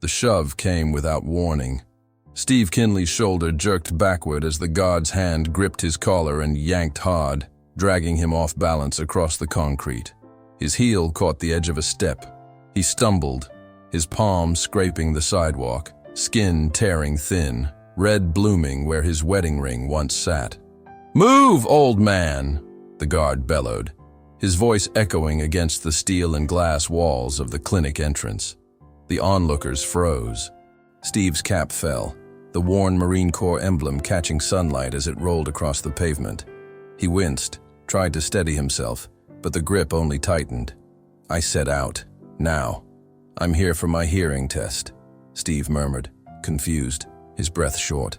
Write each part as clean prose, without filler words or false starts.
shove came without warning. Steve Kinley's shoulder jerked backward as the guard's hand gripped his collar and yanked hard, dragging him off balance across the concrete. His heel caught the edge of a step. He stumbled, his palm scraping the sidewalk, skin tearing thin, red blooming where his wedding ring once sat. "Move, old man!" the guard bellowed, his voice echoing against the steel and glass walls of the clinic entrance. The onlookers froze. Steve's cap fell, the worn Marine Corps emblem catching sunlight as it rolled across the pavement. He winced, tried to steady himself, but the grip only tightened. "I set out. Now. I'm here for my hearing test," Steve murmured, confused, his breath short.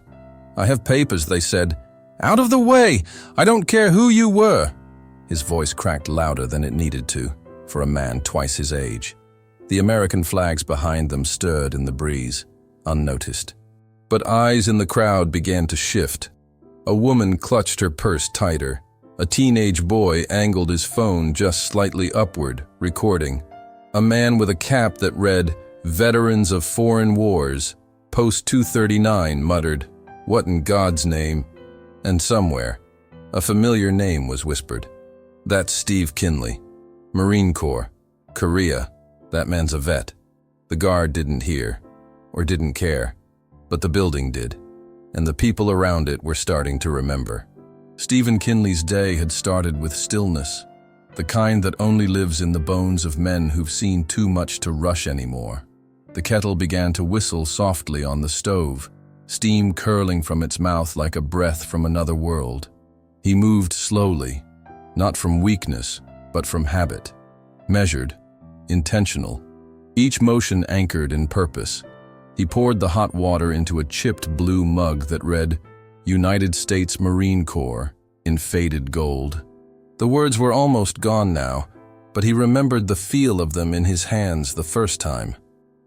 "I have papers," they said. "Out of the way! I don't care who you were!" His voice cracked louder than it needed to, for a man twice his age. The American flags behind them stirred in the breeze, unnoticed. But eyes in the crowd began to shift. A woman clutched her purse tighter. A teenage boy angled his phone just slightly upward, recording. A man with a cap that read, "Veterans of Foreign Wars, Post 239 muttered, "What in God's name?" And somewhere, a familiar name was whispered. "That's Steve Kinley. Marine Corps. Korea. That man's a vet." The guard didn't hear, or didn't care, but the building did, and the people around it were starting to remember. Stephen Kinley's day had started with stillness, the kind that only lives in the bones of men who've seen too much to rush anymore. The kettle began to whistle softly on the stove, steam curling from its mouth like a breath from another world. He moved slowly, not from weakness, but from habit. Measured, intentional, each motion anchored in purpose. He poured the hot water into a chipped blue mug that read, "United States Marine Corps," in faded gold. The words were almost gone now, but he remembered the feel of them in his hands the first time.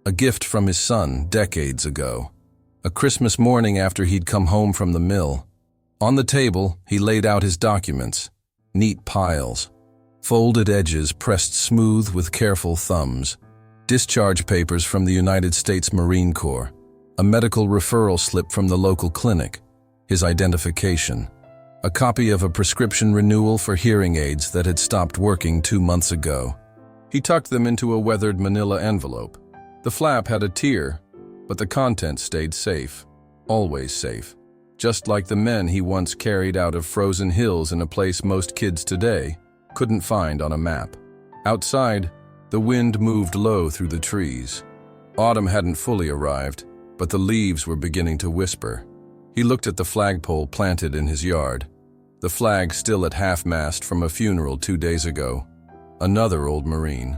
A gift from his son decades ago. A Christmas morning after he'd come home from the mill. On the table, he laid out his documents. Neat piles. Folded edges pressed smooth with careful thumbs. Discharge papers from the United States Marine Corps. A medical referral slip from the local clinic. His identification. A copy of a prescription renewal for hearing aids that had stopped working 2 months ago. He tucked them into a weathered manila envelope. The flap had a tear, but the contents stayed safe. Always safe. Just like the men he once carried out of frozen hills in a place most kids today couldn't find on a map. Outside, the wind moved low through the trees. Autumn hadn't fully arrived, but the leaves were beginning to whisper. He looked at the flagpole planted in his yard. The flag still at half-mast from a funeral 2 days ago. Another old Marine.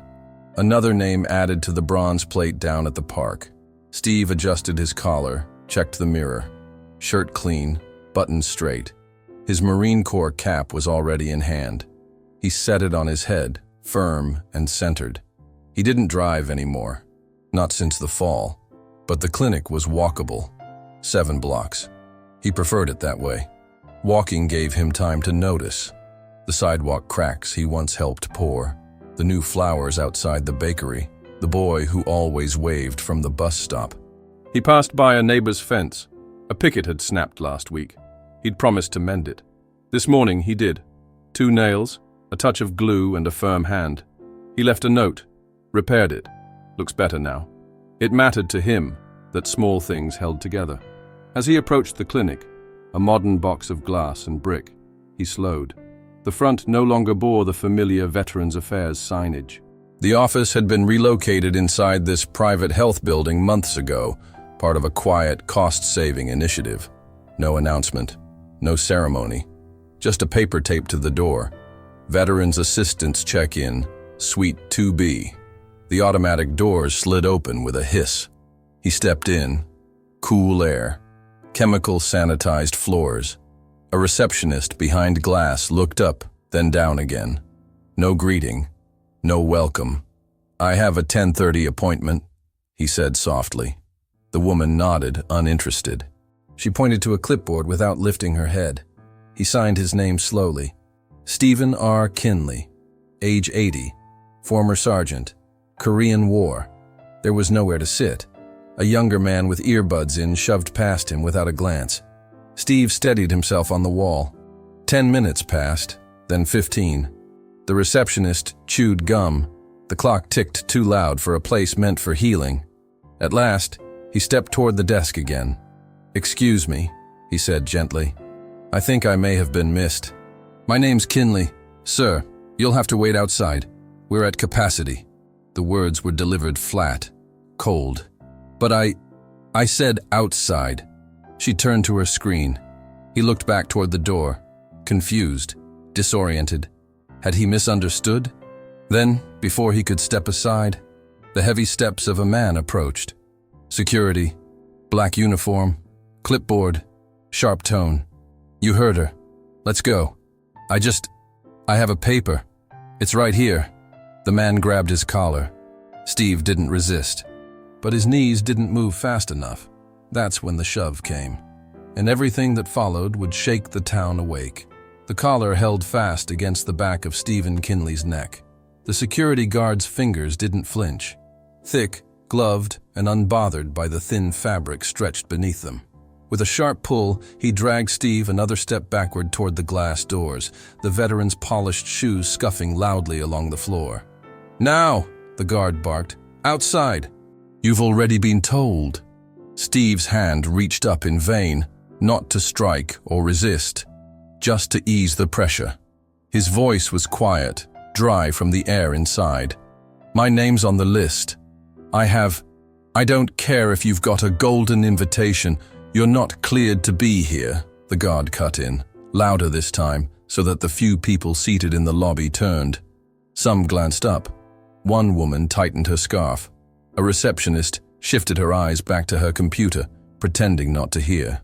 Another name added to the bronze plate down at the park. Steve adjusted his collar, checked the mirror. Shirt clean, buttons straight. His Marine Corps cap was already in hand. He set it on his head, firm and centered. He didn't drive anymore, not since the fall, but the clinic was walkable. 7 blocks. He preferred it that way. Walking gave him time to notice. The sidewalk cracks he once helped pour, the new flowers outside the bakery, the boy who always waved from the bus stop. He passed by a neighbor's fence. A picket had snapped last week. He'd promised to mend it. This morning he did. 2 nails, a touch of glue and a firm hand. He left a note, repaired it. Looks better now. It mattered to him that small things held together. As he approached the clinic, a modern box of glass and brick, he slowed. The front no longer bore the familiar Veterans Affairs signage. The office had been relocated inside this private health building months ago, part of a quiet, cost-saving initiative. No announcement, no ceremony, just a paper taped to the door. Veterans Assistants Check-In, Suite 2B. The automatic doors slid open with a hiss. He stepped in. Cool air. Chemical sanitized floors. A receptionist behind glass looked up, then down again. No greeting. No welcome. "I have a 10:30 appointment," he said softly. The woman nodded, uninterested. She pointed to a clipboard without lifting her head. He signed his name slowly. Stephen R. Kinley, age 80, former sergeant, Korean War. There was nowhere to sit. A younger man with earbuds in shoved past him without a glance. Steve steadied himself on the wall. 10 minutes passed, then 15. The receptionist chewed gum. The clock ticked too loud for a place meant for healing. At last, he stepped toward the desk again. "Excuse me," he said gently. "I think I may have been missed. My name's Kinley. Sir, you'll have to wait outside. We're at capacity." The words were delivered flat, cold. "But I said outside." She turned to her screen. He looked back toward the door, confused, disoriented. Had he misunderstood? Then, before he could step aside, the heavy steps of a man approached. Security, black uniform, clipboard, sharp tone. "You heard her. Let's go. I have a paper. It's right here." The man grabbed his collar. Steve didn't resist, but his knees didn't move fast enough. That's when the shove came, and everything that followed would shake the town awake. The collar held fast against the back of Stephen Kinley's neck. The security guard's fingers didn't flinch, thick, gloved, and unbothered by the thin fabric stretched beneath them. With a sharp pull, he dragged Steve another step backward toward the glass doors, the veteran's polished shoes scuffing loudly along the floor. "Now!" the guard barked. "Outside!" "You've already been told." Steve's hand reached up in vain, not to strike or resist, just to ease the pressure. His voice was quiet, dry from the air inside. "My name's on the list. I don't care if you've got a golden invitation. You're not cleared to be here," the guard cut in, louder this time, so that the few people seated in the lobby turned. Some glanced up. One woman tightened her scarf. A receptionist shifted her eyes back to her computer, pretending not to hear.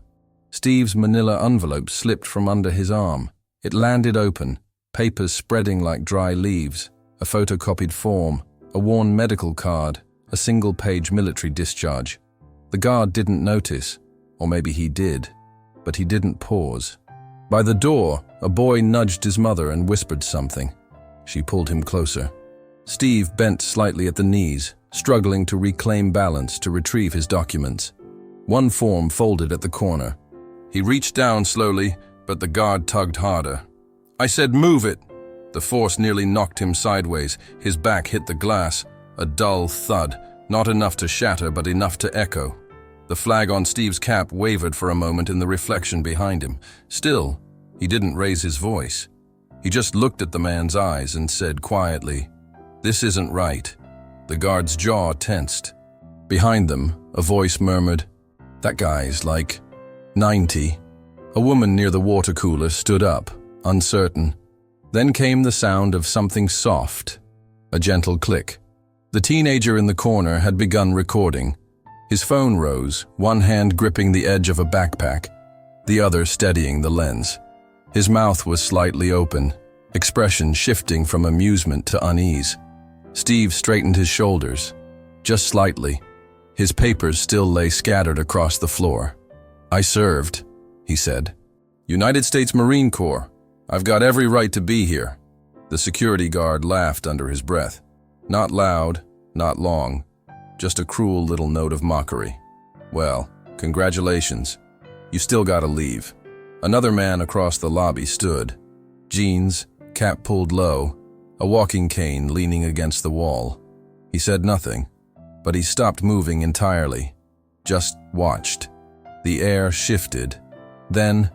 Steve's manila envelope slipped from under his arm. It landed open, papers spreading like dry leaves, a photocopied form, a worn medical card, a single-page military discharge. The guard didn't notice, or maybe he did, but he didn't pause. By the door, a boy nudged his mother and whispered something. She pulled him closer. Steve bent slightly at the knees, struggling to reclaim balance to retrieve his documents. One form folded at the corner. He reached down slowly, but the guard tugged harder. "I said move it!" The force nearly knocked him sideways. His back hit the glass, a dull thud, not enough to shatter but enough to echo. The flag on Steve's cap wavered for a moment in the reflection behind him. Still, he didn't raise his voice. He just looked at the man's eyes and said quietly, "This isn't right." The guard's jaw tensed. Behind them, a voice murmured, "That guy's like 90. A woman near the water cooler stood up, uncertain. Then came the sound of something soft, a gentle click. The teenager in the corner had begun recording. His phone rose, one hand gripping the edge of a backpack, the other steadying the lens. His mouth was slightly open, expression shifting from amusement to unease. Steve straightened his shoulders, just slightly. His papers still lay scattered across the floor. "I served," he said. "United States Marine Corps. I've got every right to be here." The security guard laughed under his breath. Not loud, not long, just a cruel little note of mockery. "Well, congratulations. You still gotta leave." Another man across the lobby stood. Jeans, cap pulled low, a walking cane leaning against the wall. He said nothing, but he stopped moving entirely, just watched. The air shifted. Then,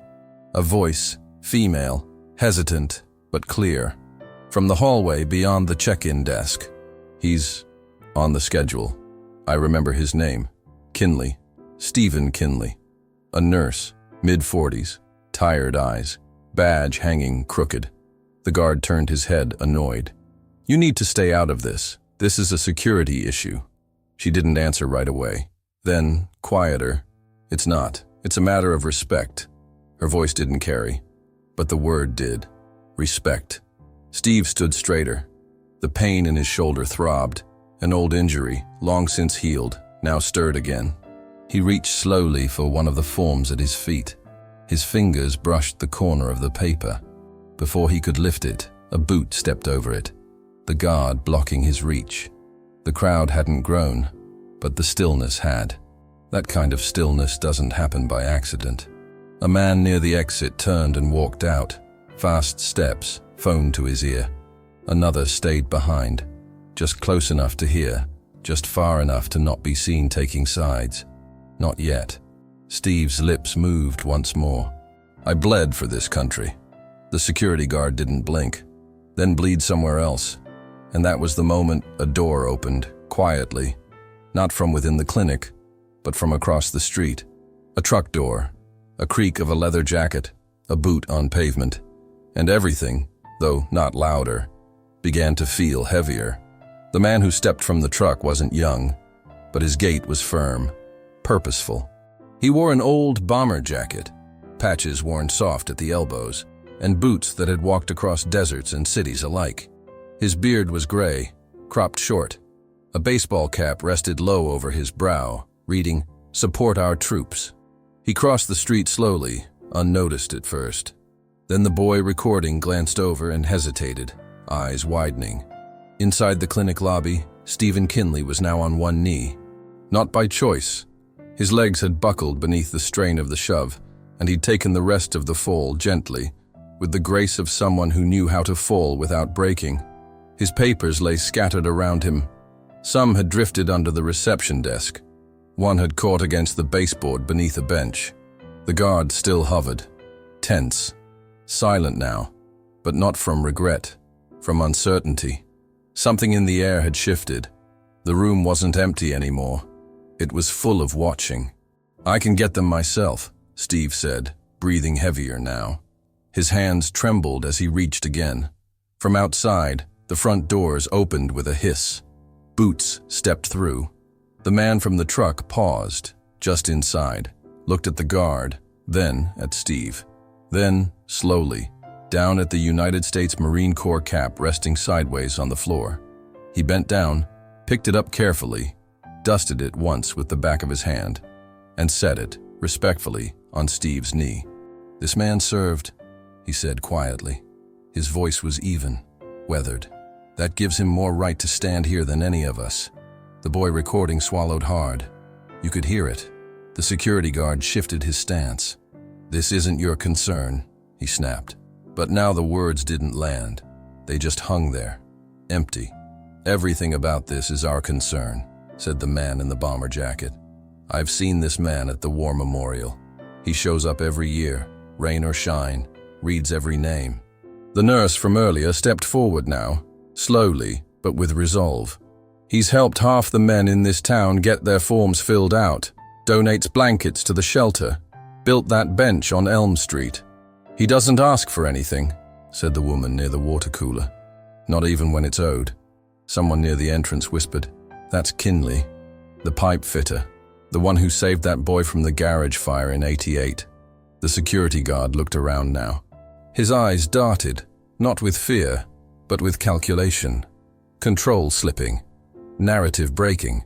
a voice, female, hesitant but clear, from the hallway beyond the check-in desk. "He's on the schedule. I remember his name. Kinley. Stephen Kinley. A nurse, mid-40s, tired eyes, badge hanging crooked." The guard turned his head, annoyed. "You need to stay out of this. This is a security issue." She didn't answer right away. Then, quieter, "It's not. It's a matter of respect." Her voice didn't carry, but the word did. Respect. Steve stood straighter. The pain in his shoulder throbbed. An old injury, long since healed, now stirred again. He reached slowly for one of the forms at his feet. His fingers brushed the corner of the paper. Before he could lift it, a boot stepped over it, the guard blocking his reach. The crowd hadn't grown, but the stillness had. That kind of stillness doesn't happen by accident. A man near the exit turned and walked out. Fast steps, phone to his ear. Another stayed behind, just close enough to hear, just far enough to not be seen taking sides. Not yet. Steve's lips moved once more. I bled for this country. The security guard didn't blink, then bleed somewhere else. And that was the moment a door opened, quietly, not from within the clinic, but from across the street. A truck door, a creak of a leather jacket, a boot on pavement, and everything, though not louder, began to feel heavier. The man who stepped from the truck wasn't young, but his gait was firm, purposeful. He wore an old bomber jacket, patches worn soft at the elbows, and boots that had walked across deserts and cities alike. His beard was gray, cropped short. A baseball cap rested low over his brow, reading, "Support our troops." He crossed the street slowly, unnoticed at first. Then the boy recording glanced over and hesitated, eyes widening. Inside the clinic lobby, Stephen Kinley was now on one knee. Not by choice. His legs had buckled beneath the strain of the shove, and he'd taken the rest of the fall gently, with the grace of someone who knew how to fall without breaking. His papers lay scattered around him. Some had drifted under the reception desk. One had caught against the baseboard beneath a bench. The guard still hovered, tense, silent now, but not from regret, from uncertainty. Something in the air had shifted. The room wasn't empty anymore. It was full of watching. "I can get them myself," Steve said, breathing heavier now. His hands trembled as he reached again. From outside, the front doors opened with a hiss. Boots stepped through. The man from the truck paused, just inside, looked at the guard, then at Steve. Then, slowly, down at the United States Marine Corps cap resting sideways on the floor. He bent down, picked it up carefully, dusted it once with the back of his hand, and set it, respectfully, on Steve's knee. "This man served," he said quietly. His voice was even, weathered. "That gives him more right to stand here than any of us." The boy recording swallowed hard. You could hear it. The security guard shifted his stance. "This isn't your concern," he snapped. But now the words didn't land. They just hung there, empty. "Everything about this is our concern," said the man in the bomber jacket. "I've seen this man at the War Memorial. He shows up every year, rain or shine, reads every name." The nurse from earlier stepped forward now, slowly, but with resolve. "He's helped half the men in this town get their forms filled out, donates blankets to the shelter, built that bench on Elm Street. He doesn't ask for anything," said the woman near the water cooler. "Not even when it's owed." Someone near the entrance whispered, "That's Kinley, the pipe fitter, the one who saved that boy from the garage fire in '88. The security guard looked around now. His eyes darted, not with fear, but with calculation. Control slipping. Narrative breaking.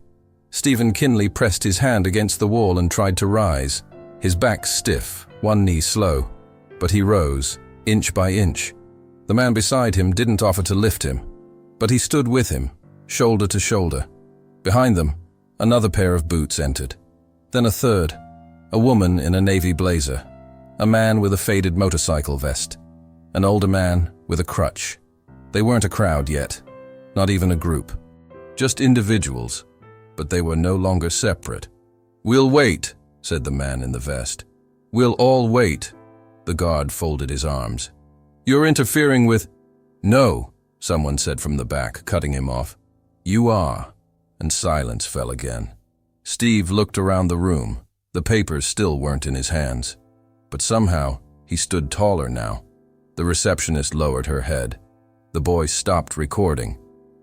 Stephen Kinley pressed his hand against the wall and tried to rise, his back stiff, one knee slow. But he rose, inch by inch. The man beside him didn't offer to lift him, but he stood with him, shoulder to shoulder. Behind them, another pair of boots entered. Then a third, a woman in a navy blazer, a man with a faded motorcycle vest, an older man with a crutch. They weren't a crowd yet, not even a group, just individuals, but they were no longer separate. "We'll wait," said the man in the vest. "We'll all wait." The guard folded his arms. "You're interfering with—" "No," someone said from the back, cutting him off. "You are." And silence fell again. Steve looked around the room. The papers still weren't in his hands. But somehow, he stood taller now. The receptionist lowered her head. The boy stopped recording,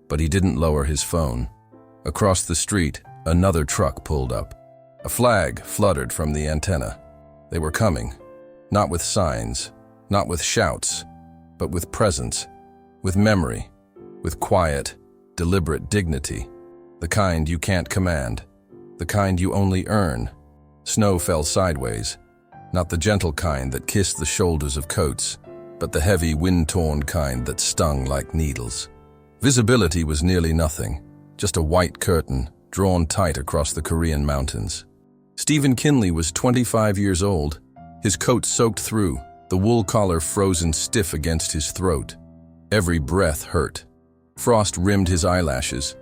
but he didn't lower his phone. Across the street, another truck pulled up. A flag fluttered from the antenna. They were coming. Not with signs, not with shouts, but with presence, with memory, with quiet, deliberate dignity. The kind you can't command, the kind you only earn. Snow fell sideways, not the gentle kind that kissed the shoulders of coats, but the heavy, wind-torn kind that stung like needles. Visibility was nearly nothing, just a white curtain drawn tight across the Korean mountains. Stephen Kinley was 25 years old, his coat soaked through, the wool collar frozen stiff against his throat. Every breath hurt. Frost rimmed his eyelashes.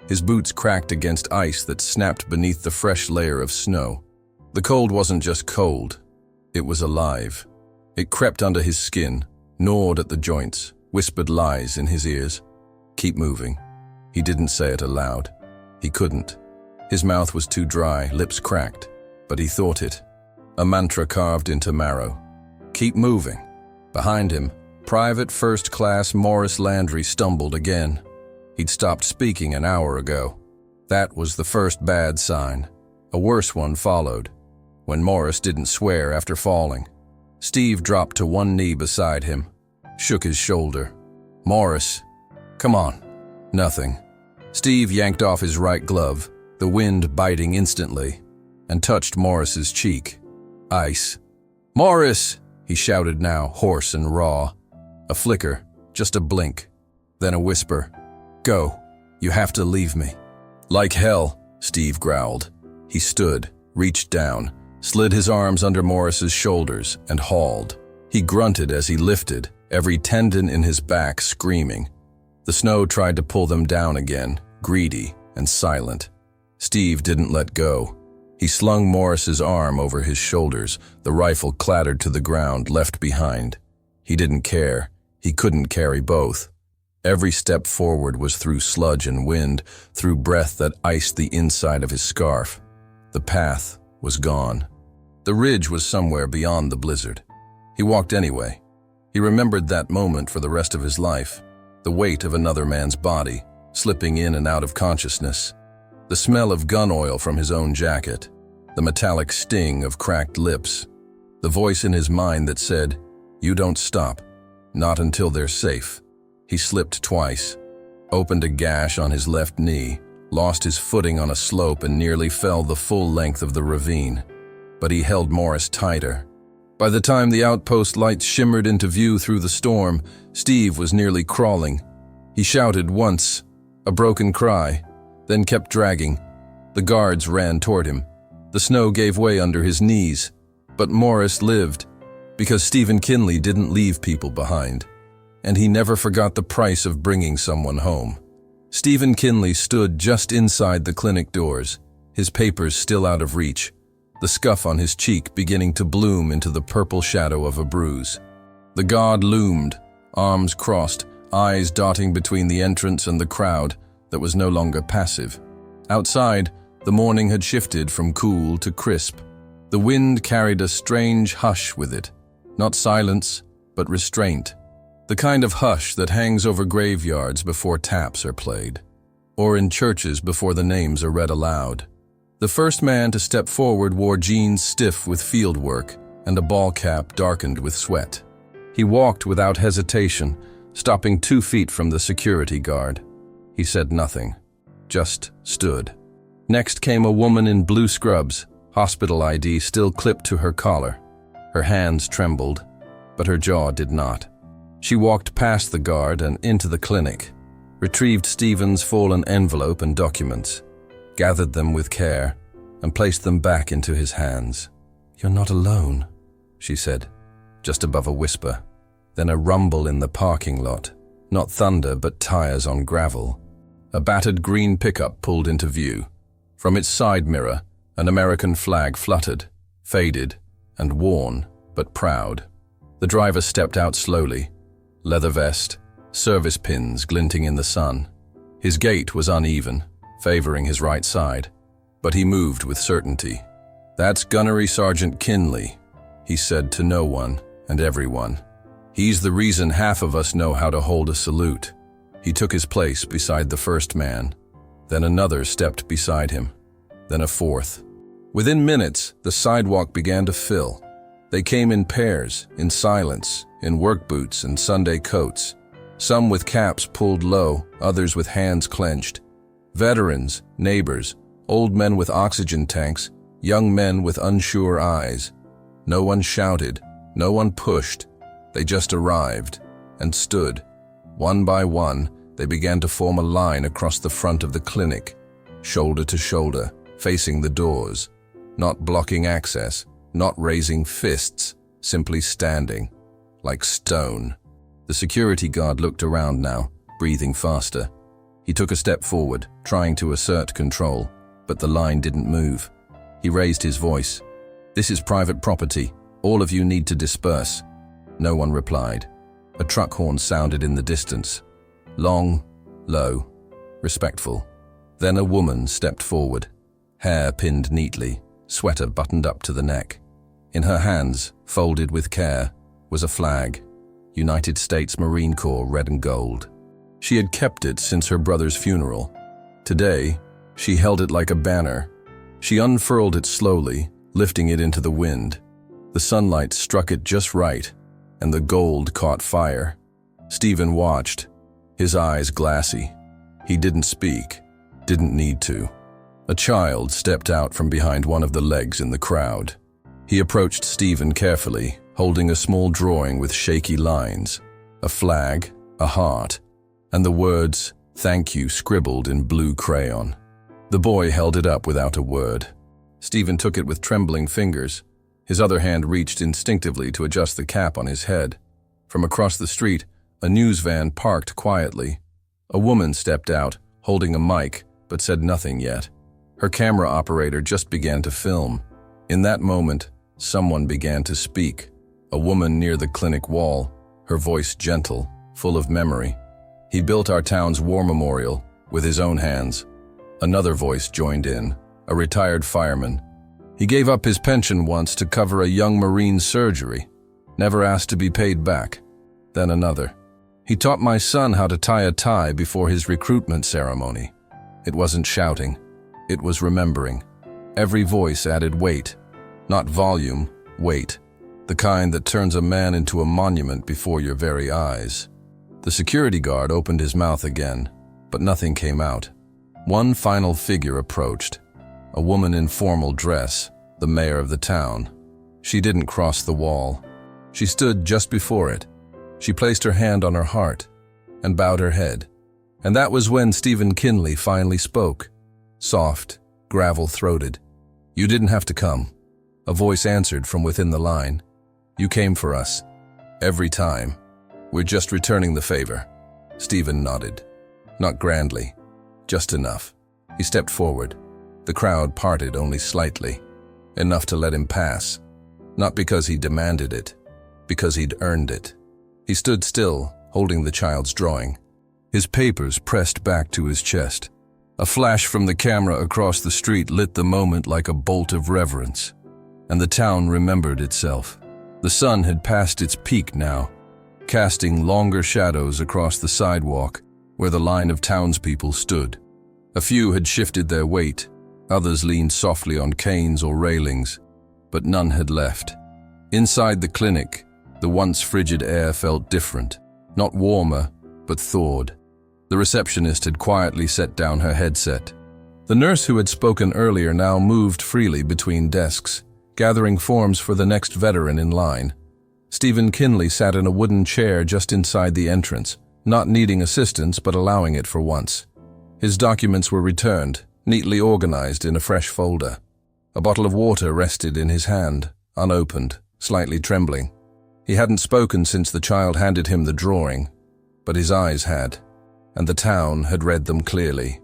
His boots cracked against ice that snapped beneath the fresh layer of snow. The cold wasn't just cold, it was alive. It crept under his skin, gnawed at the joints, whispered lies in his ears. Keep moving. He didn't say it aloud. He couldn't. His mouth was too dry, lips cracked, but he thought it. A mantra carved into marrow. Keep moving. Behind him, Private First Class Morris Landry stumbled again. He'd stopped speaking an hour ago. That was the first bad sign. A worse one followed, when Morris didn't swear after falling. Steve dropped to one knee beside him, shook his shoulder. Morris, come on. Nothing. Steve yanked off his right glove, the wind biting instantly, and touched Morris's cheek. Ice. Morris, he shouted now, hoarse and raw. A flicker, just a blink, then a whisper. Go. You have to leave me. Like hell, Steve growled. He stood, reached down, slid his arms under Morris's shoulders, and hauled. He grunted as he lifted, every tendon in his back screaming. The snow tried to pull them down again, greedy and silent. Steve didn't let go. He slung Morris's arm over his shoulders, the rifle clattered to the ground, left behind. He didn't care. He couldn't carry both. Every step forward was through sludge and wind, through breath that iced the inside of his scarf. The path was gone. The ridge was somewhere beyond the blizzard. He walked anyway. He remembered that moment for the rest of his life, the weight of another man's body, slipping in and out of consciousness, the smell of gun oil from his own jacket, the metallic sting of cracked lips, the voice in his mind that said, "You don't stop, not until they're safe." He slipped twice, opened a gash on his left knee, lost his footing on a slope and nearly fell the full length of the ravine. But he held Morris tighter. By the time the outpost lights shimmered into view through the storm, Steve was nearly crawling. He shouted once, a broken cry, then kept dragging. The guards ran toward him. The snow gave way under his knees. But Morris lived, because Stephen Kinley didn't leave people behind. And he never forgot the price of bringing someone home. Stephen Kinley stood just inside the clinic doors, his papers still out of reach, the scuff on his cheek beginning to bloom into the purple shadow of a bruise. The god loomed, arms crossed, eyes dotting between the entrance and the crowd that was no longer passive. Outside, the morning had shifted from cool to crisp. The wind carried a strange hush with it, not silence, but restraint. The kind of hush that hangs over graveyards before taps are played, or in churches before the names are read aloud. The first man to step forward wore jeans stiff with field work and a ball cap darkened with sweat. He walked without hesitation, stopping 2 feet from the security guard. He said nothing, just stood. Next came a woman in blue scrubs, hospital ID still clipped to her collar. Her hands trembled, but her jaw did not. She walked past the guard and into the clinic, retrieved Stephen's fallen envelope and documents, gathered them with care, and placed them back into his hands. "You're not alone," she said, just above a whisper. Then a rumble in the parking lot, not thunder but tires on gravel. A battered green pickup pulled into view. From its side mirror, an American flag fluttered, faded, and worn, but proud. The driver stepped out slowly, leather vest, service pins glinting in the sun. His gait was uneven, favoring his right side, but he moved with certainty. "That's Gunnery Sergeant Kinley," he said to no one and everyone. "He's the reason half of us know how to hold a salute." He took his place beside the first man. Then another stepped beside him. Then a fourth. Within minutes, the sidewalk began to fill. They came in pairs, in silence, in work boots and Sunday coats. Some with caps pulled low, others with hands clenched. Veterans, neighbors, old men with oxygen tanks, young men with unsure eyes. No one shouted, no one pushed. They just arrived and stood. One by one, they began to form a line across the front of the clinic, shoulder to shoulder, facing the doors. not blocking access, not raising fists, simply standing, like stone. The security guard looked around now, breathing faster. He took a step forward, trying to assert control, but the line didn't move. He raised his voice. "This is private property. All of you need to disperse." No one replied. A truck horn sounded in the distance. Long, low, respectful. Then a woman stepped forward, hair pinned neatly, sweater buttoned up to the neck. In her hands, folded with care, was a flag, United States Marine Corps red and gold. She had kept it since her brother's funeral. Today, she held it like a banner. She unfurled it slowly, lifting it into the wind. The sunlight struck it just right, and the gold caught fire. Stephen watched, his eyes glassy. He didn't speak, didn't need to. A child stepped out from behind one of the legs in the crowd. He approached Stephen carefully, holding a small drawing with shaky lines, a flag, a heart, and the words, "Thank you," scribbled in blue crayon. The boy held it up without a word. Stephen took it with trembling fingers. His other hand reached instinctively to adjust the cap on his head. From across the street, a news van parked quietly. A woman stepped out, holding a mic, but said nothing yet. Her camera operator just began to film. In that moment, someone began to speak. A woman near the clinic wall, her voice gentle, full of memory. "He built our town's war memorial with his own hands." Another voice joined in, a retired fireman. "He gave up his pension once to cover a young Marine's surgery. Never asked to be paid back." Then another. "He taught my son how to tie a tie before his recruitment ceremony." It wasn't shouting. It was remembering. Every voice added weight. Not volume, weight. The kind that turns a man into a monument before your very eyes. The security guard opened his mouth again, but nothing came out. One final figure approached. A woman in formal dress, the mayor of the town. She didn't cross the wall. She stood just before it. She placed her hand on her heart and bowed her head. And that was when Stephen Kinley finally spoke. Soft, gravel-throated. "You didn't have to come." A voice answered from within the line. "You came for us. Every time. We're just returning the favor." Stephen nodded. Not grandly. Just enough. He stepped forward. The crowd parted only slightly. Enough to let him pass. Not because he demanded it. Because he'd earned it. He stood still, holding the child's drawing. His papers pressed back to his chest. A flash from the camera across the street lit the moment like a bolt of reverence. And the town remembered itself. The sun had passed its peak now, casting longer shadows across the sidewalk where the line of townspeople stood. A few had shifted their weight, others leaned softly on canes or railings, but none had left. Inside the clinic, the once frigid air felt different, not warmer, but thawed. The receptionist had quietly set down her headset. The nurse who had spoken earlier now moved freely between desks, gathering forms for the next veteran in line. Stephen Kinley sat in a wooden chair just inside the entrance, not needing assistance but allowing it for once. His documents were returned, neatly organized in a fresh folder. A bottle of water rested in his hand, unopened, slightly trembling. He hadn't spoken since the child handed him the drawing, but his eyes had, and the town had read them clearly.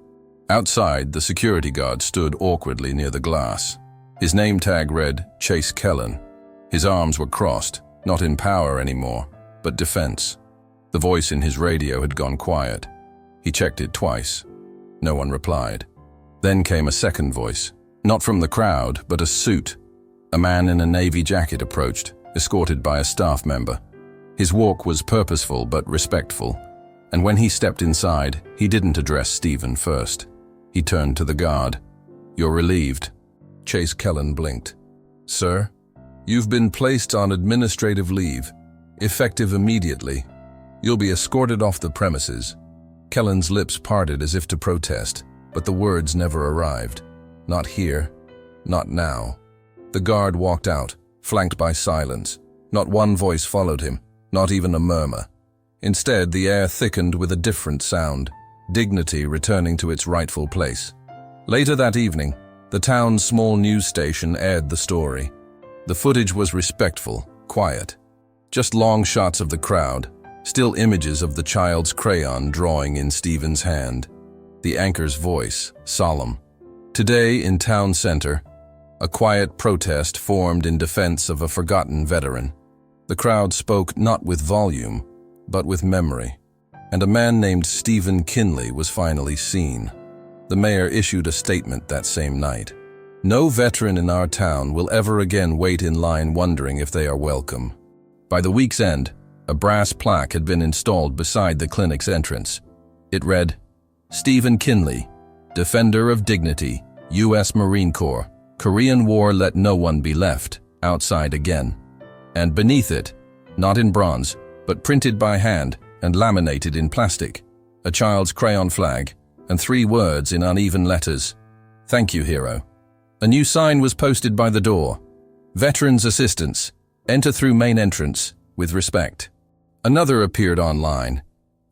Outside, the security guard stood awkwardly near the glass. His name tag read Chase Kellen. His arms were crossed, not in power anymore, but defense. The voice in his radio had gone quiet. He checked it twice. No one replied. Then came a second voice, not from the crowd, but a suit. A man in a navy jacket approached, escorted by a staff member. His walk was purposeful but respectful, and when he stepped inside, he didn't address Stephen first. He turned to the guard. "You're relieved." Chase Kellen blinked. "Sir, you've been placed on administrative leave, effective immediately. You'll be escorted off the premises." Kellen's lips parted as if to protest, but the words never arrived. Not here, not now. The guard walked out, flanked by silence. Not one voice followed him, not even a murmur. Instead, the air thickened with a different sound, dignity returning to its rightful place. Later that evening, The town's small news station aired the story. The footage was respectful, quiet. Just long shots of the crowd, still images of the child's crayon drawing in Stephen's hand. The anchor's voice, solemn. Today, in town center, a quiet protest formed in defense of a forgotten veteran. The crowd spoke not with volume, but with memory, and a man named Stephen Kinley was finally seen. The mayor issued a statement that same night. No veteran in our town will ever again wait in line wondering if they are welcome. By the week's end, a brass plaque had been installed beside the clinic's entrance. It read, "Stephen Kinley, Defender of Dignity, U.S. Marine Corps, Korean War let no one be left outside again." And beneath it, not in bronze, but printed by hand and laminated in plastic, a child's crayon flag and 3 words in uneven letters, "Thank you, hero." A new sign was posted by the door, "Veterans Assistance, enter through main entrance, with respect." Another appeared online,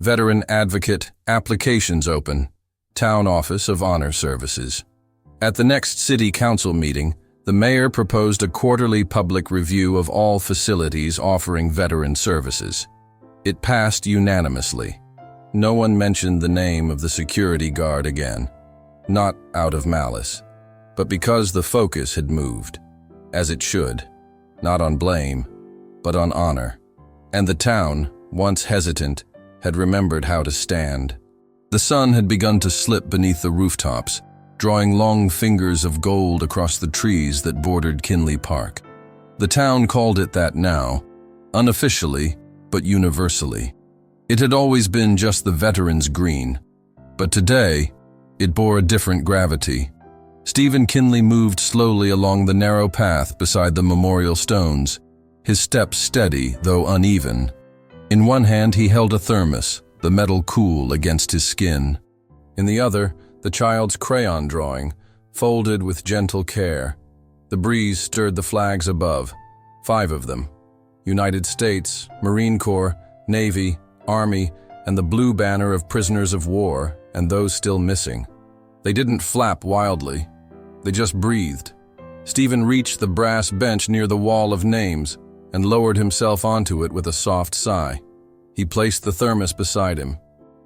"Veteran Advocate, applications open, Town Office of Honor Services." At the next city council meeting, the mayor proposed a quarterly public review of all facilities offering veteran services. It passed unanimously. No one mentioned the name of the security guard again, not out of malice, but because the focus had moved, as it should, not on blame, but on honor. And the town, once hesitant, had remembered how to stand. The sun had begun to slip beneath the rooftops, drawing long fingers of gold across the trees that bordered Kinley Park. The town called it that now, unofficially but universally. It had always been just the veterans' green, but today it bore a different gravity. Stephen Kinley moved slowly along the narrow path beside the memorial stones, his steps steady though uneven. In one hand he held a thermos, the metal cool against his skin. In the other, the child's crayon drawing, folded with gentle care. The breeze stirred the flags above, 5 of them. United States, Marine Corps, Navy, Army, and the blue banner of prisoners of war and those still missing. They didn't flap wildly. They just breathed. Stephen reached the brass bench near the wall of names and lowered himself onto it with a soft sigh. He placed the thermos beside him.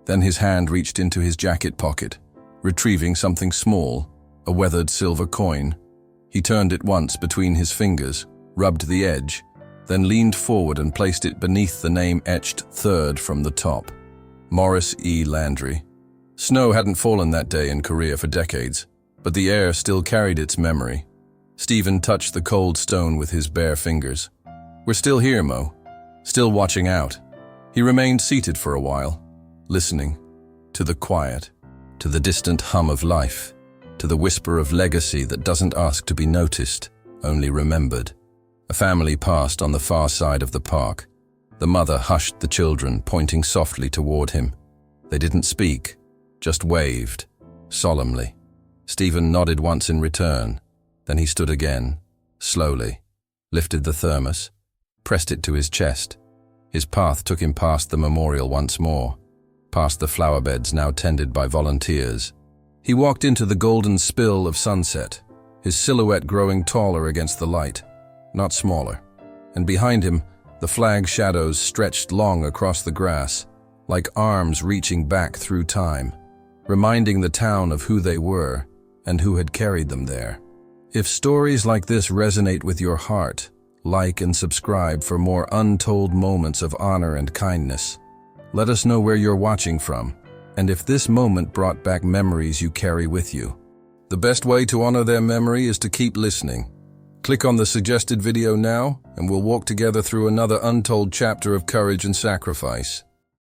Then his hand reached into his jacket pocket, retrieving something small, a weathered silver coin. He turned it once between his fingers, rubbed the edge, then leaned forward and placed it beneath the name etched third from the top. Morris E. Landry. Snow hadn't fallen that day in Korea for decades, but the air still carried its memory. Stephen touched the cold stone with his bare fingers. "We're still here, Mo. Still watching out." He remained seated for a while, listening to the quiet, to the distant hum of life, to the whisper of legacy that doesn't ask to be noticed, only remembered. A family passed on the far side of the park. The mother hushed the children, pointing softly toward him. They didn't speak, just waved, solemnly. Stephen nodded once in return. Then he stood again, slowly, lifted the thermos, pressed it to his chest. His path took him past the memorial once more, past the flower beds now tended by volunteers. He walked into the golden spill of sunset, his silhouette growing taller against the light, not smaller. And behind him, the flag shadows stretched long across the grass, like arms reaching back through time, reminding the town of who they were and who had carried them there. If stories like this resonate with your heart, like and subscribe for more untold moments of honor and kindness. Let us know where you're watching from, and if this moment brought back memories you carry with you. The best way to honor their memory is to keep listening. Click on the suggested video now, and we'll walk together through another untold chapter of courage and sacrifice.